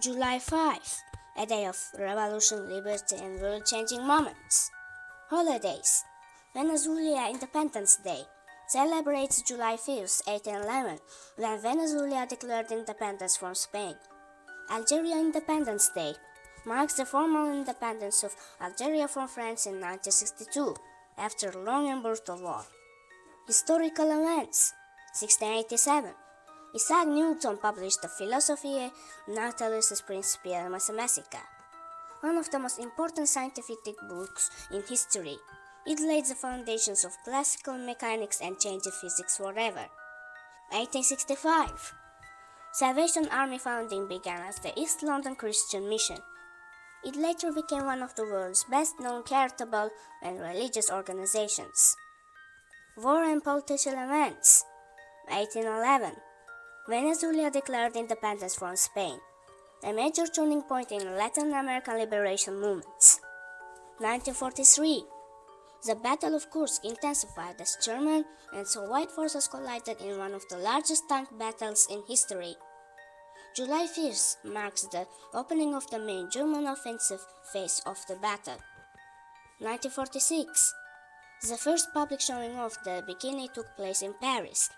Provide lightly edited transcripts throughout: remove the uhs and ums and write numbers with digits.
July 5, a day of revolution, liberty, and world-changing moments. Holidays. Venezuela Independence Day celebrates July 5, 1811, when Venezuela declared independence from Spain. Algeria Independence Day marks the formal independence of Algeria from France in 1962, after a long and brutal war. Historical events. 1687. Isaac Newton published the Philosophiae Naturalis Principia Mathematica, one of the most important scientific books in history. It laid the foundations of classical mechanics and changed physics forever. 1865. Salvation Army founding began as the East London Christian Mission. It later became one of the world's best-known charitable and religious organizations. War and political events. 1811. Venezuela declared independence from Spain, a major turning point in Latin American liberation movements. 1943. The Battle of Kursk intensified as German and Soviet forces collided in one of the largest tank battles in history. July 5th marks the opening of the main German offensive phase of the battle. 1946. The first public showing of the bikini took place in Paris,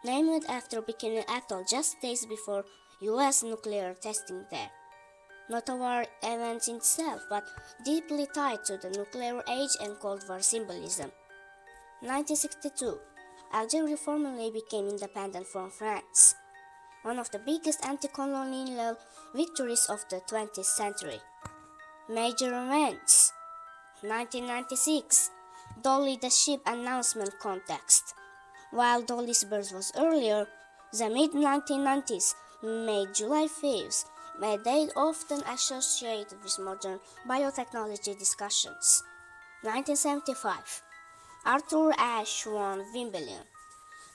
named after Bikini Atoll just days before US nuclear testing there. Not a war event in itself, but deeply tied to the nuclear age and Cold War symbolism. 1962. Algeria formally became independent from France, one of the biggest anti-colonial victories of the 20th century. Major events. 1996. Dolly the Ship announcement context. While Dolly's birth was earlier, the mid-1990s made July 5th a date often associated with modern biotechnology discussions. 1975. Arthur Ashe won Wimbledon.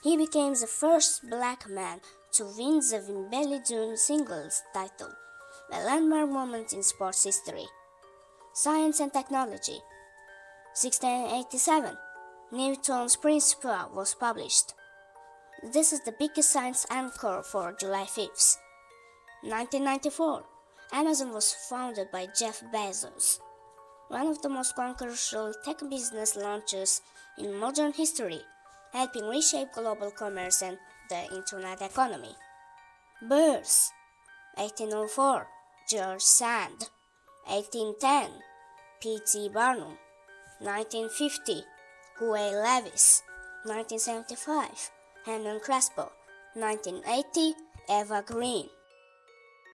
He became the first black man to win the Wimbledon singles title, a landmark moment in sports history. Science and technology. 1687. Newton's Principia was published. This is the biggest science anchor for July 5th. 1994. Amazon was founded by Jeff Bezos, one of the most controversial tech business launches in modern history, helping reshape global commerce and the internet economy. Births. 1804. George Sand. 1810. P.T. Barnum. 1950. Huey Lewis. 1975. Hernan Crespo. 1980. Eva Green.